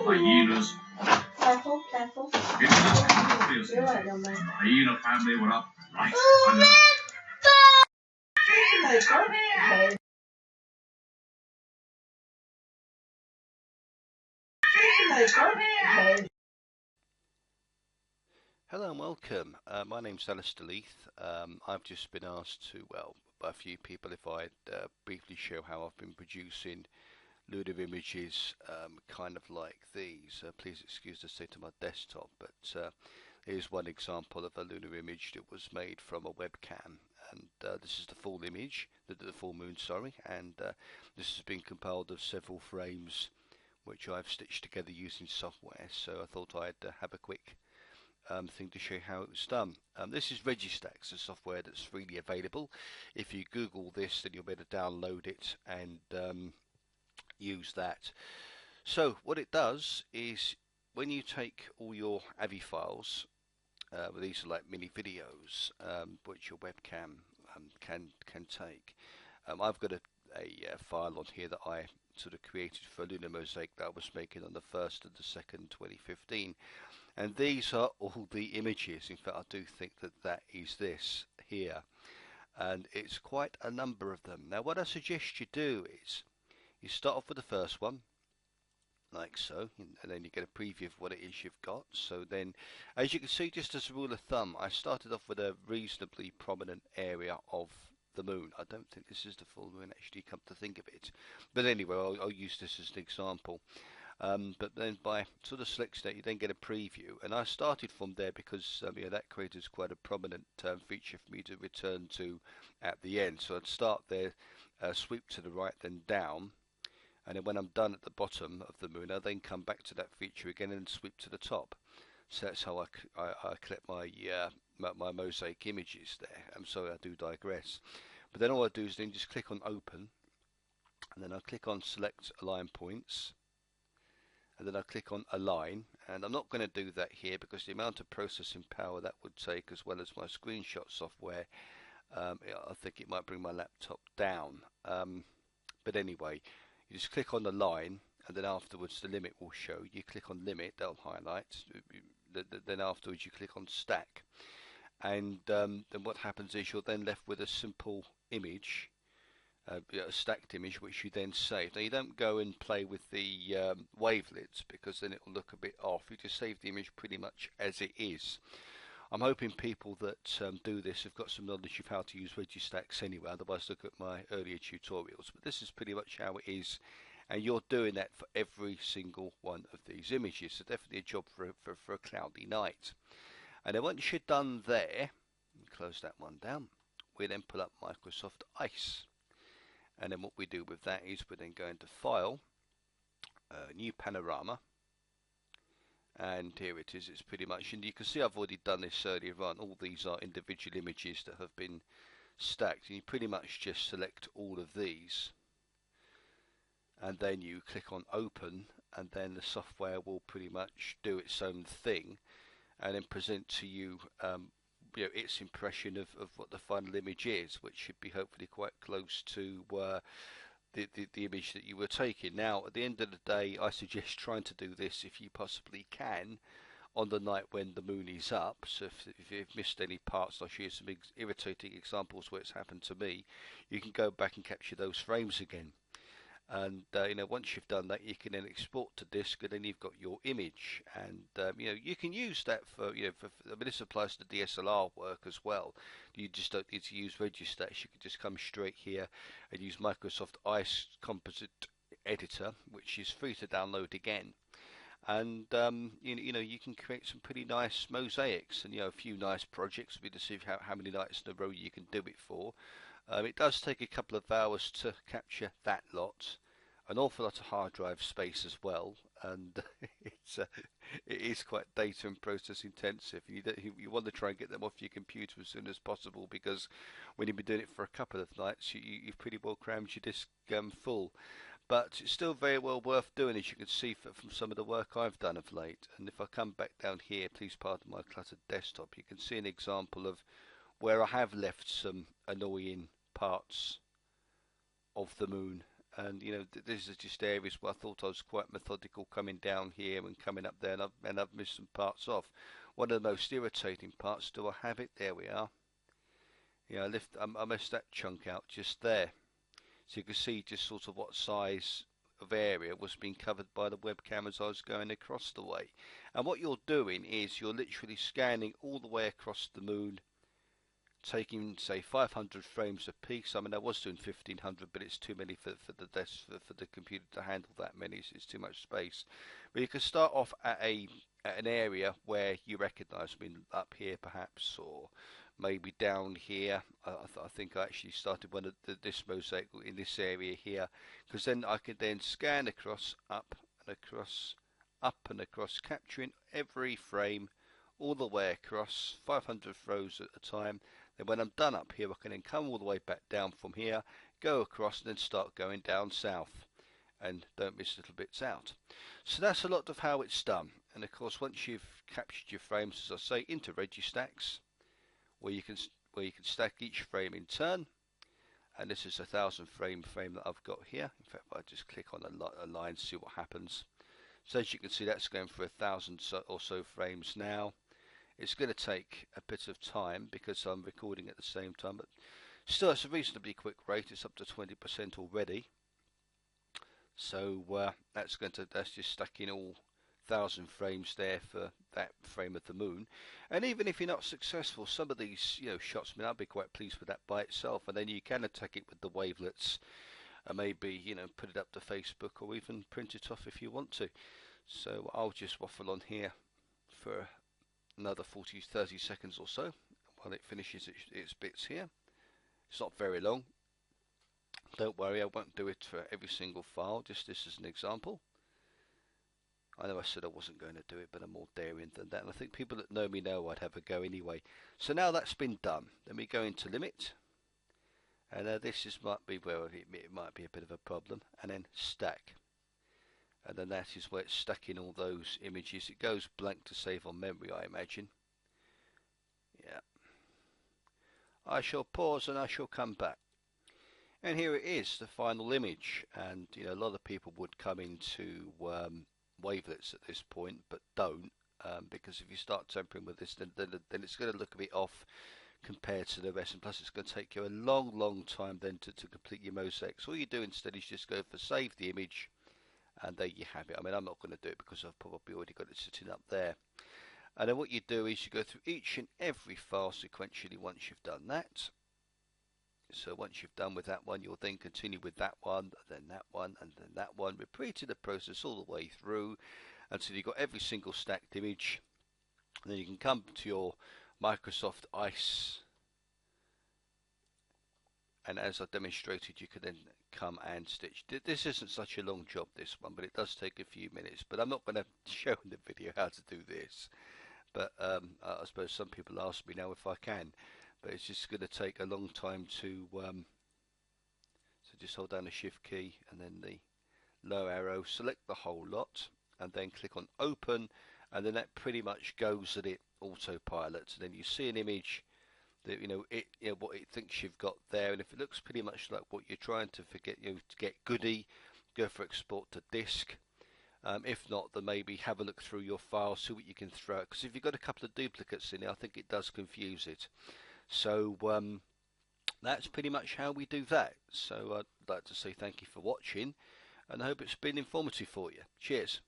Hyenas. Careful, careful. You're right, young man. Hyena family, what up? Right. Hello and welcome. My name's Alistair Leith. I've just been asked to, well, by a few people if I'd briefly show how I've been producing lunar images kind of like these. Please excuse the state of my desktop, but here's one example of a lunar image that was made from a webcam. And this is the full image, the full moon, sorry, and this has been compiled of several frames which I've stitched together using software, so I thought I'd have a quick thing to show you how it was done. This is Registax, a software that's freely available. If you Google this, then you'll be able to download it and use that. So what it does is when you take all your AVI files, these are like mini videos which your webcam can take. I've got a file on here that I sort of created for Lunar Mosaic that I was making on the 1st of the 2nd 2015, and these are all the images. In fact, I do think that that is this here, and it's quite a number of them. Now what I suggest you do is you start off with the first one like so, and then you get a preview of what it is you've got. So then, as you can see, just as a rule of thumb, I started off with a reasonably prominent area of the moon. I don't think this is the full moon, actually, come to think of it, but anyway, I'll use this as an example. But then by sort of selecting that, you then get a preview, and I started from there because you know, that created quite a prominent feature for me to return to at the end. So I'd start there, sweep to the right, then down, and then when I'm done at the bottom of the moon, I then come back to that feature again and sweep to the top. So that's how I collect my mosaic images there. I'm sorry, I do digress. But then all I do is then just click on open, and then I click on select align points, and then I click on align. And I'm not going to do that here because the amount of processing power that would take, as well as my screenshot software, I think it might bring my laptop down. But anyway, you just click on the line, and then afterwards the limit will show. You click on limit, that'll highlight. Then afterwards you click on stack, and then what happens is you're then left with a simple image, a stacked image, which you then save. Now you don't go and play with the wavelets because then it will look a bit off. You just save the image pretty much as it is. I'm hoping people that do this have got some knowledge of how to use Registax anyway, otherwise look at my earlier tutorials. But this is pretty much how it is, and you're doing that for every single one of these images. So definitely a job for a cloudy night. And then once you're done there, close that one down, we then pull up Microsoft Ice. And then what we do with that is we then go into File, New Panorama, and here it is. It's pretty much, and you can see I've already done this earlier on. All these are individual images that have been stacked, and you pretty much just select all of these, and then you click on open, and then the software will pretty much do its own thing and then present to you, you know, its impression of what the final image is, which should be hopefully quite close to the image that you were taking. Now at the end of the day, I suggest trying to do this if you possibly can on the night when the moon is up. So if you've missed any parts, I'll show you some irritating examples where it's happened to me. You can go back and capture those frames again, and you know, once you've done that, you can then export to disk, and then you've got your image. And you know, you can use that for, you know, I mean, this applies to DSLR work as well. You just don't need to use Registax. You can just come straight here and use Microsoft Ice Composite Editor, which is free to download again. And you know, you can create some pretty nice mosaics, and you know, a few nice projects. We just see how many nights in a row you can do it for. It does take a couple of hours to capture that lot, an awful lot of hard drive space as well, and it is quite data and process intensive. You want to try and get them off your computer as soon as possible, because when you've been doing it for a couple of nights, you've pretty well crammed your disk full. But it's still very well worth doing, as you can see from some of the work I've done of late. And if I come back down here, please pardon my cluttered desktop, you can see an example of where I have left some annoying parts of the moon And this is just areas where I thought I was quite methodical coming down here and coming up there, and I've missed some parts off. One of the most irritating parts, do I have it? There we are. Yeah, I missed that chunk out just there. So you can see just sort of what size of area was being covered by the webcam as I was going across the way. And what you're doing is you're literally scanning all the way across the moon, taking say 500 frames a piece. I mean, I was doing 1500, but it's too many for the desk for the computer to handle that many. It's too much space. But you can start off at an area where you recognise. I mean, up here perhaps, or maybe down here. I think I actually started one of this mosaic in this area here, because then I could then scan across, up and across, up and across, capturing every frame all the way across, 500 throws at a time. Then when I'm done up here, I can then come all the way back down from here, go across, and then start going down south, and don't miss little bits out. So that's a lot of how it's done. And of course, once you've captured your frames, as I say, into Registacks, where you can stack each frame in turn. And this is a 1000 frame that I've got here. In fact, if I just click on a line, see what happens. So as you can see, that's going for 1000 or so frames now. It's going to take a bit of time because I'm recording at the same time, but still it's a reasonably quick rate. It's up to 20% already. So that's just stacking all 1000 frames there for that frame of the moon. And even if you're not successful, some of these shots, I mean, I'd be quite pleased with that by itself. And then you can attack it with the wavelets and maybe put it up to Facebook, or even print it off if you want to. So I'll just waffle on here for another 30 seconds or so while it finishes its bits here. It's not very long. Don't worry, I won't do it for every single file, just this as an example. I know I said I wasn't going to do it, but I'm more daring than that, and I think people that know me know I'd have a go anyway. So now that's been done, then we go into limit, and might be where it might be a bit of a problem, and then stack. And then that is where it's stacking all those images. It goes blank to save on memory, I imagine. Yeah. I shall pause and I shall come back. And here it is, the final image. And a lot of people would come into wavelets at this point, but don't, because if you start tampering with this, then it's going to look a bit off compared to the rest. And plus, it's going to take you a long time then to complete your mosaics. All you do instead is just go for save the image. And there you have it. I mean, I'm not going to do it because I've probably already got it sitting up there. And then what you do is you go through each and every file sequentially once you've done that. So once you've done with that one, you'll then continue with that one, and then that one, and then that one, repeating the process all the way through until you've got every single stacked image. And then you can come to your Microsoft Ice, and as I demonstrated, you can then come and stitch. This isn't such a long job, this one, but it does take a few minutes. But I'm not going to show in the video how to do this. But I suppose some people ask me now if I can. But it's just going to take a long time to... so just hold down the Shift key and then the low arrow, select the whole lot, and then click on Open. And then that pretty much goes at it autopilot. And then you see an image that what it thinks you've got there, and if it looks pretty much like what you're trying to get goody, go for export to disk. If not, then maybe have a look through your file, see what you can throw out, because if you've got a couple of duplicates in it, I think it does confuse it. So that's pretty much how we do that. So I'd like to say thank you for watching, and I hope it's been informative for you. Cheers.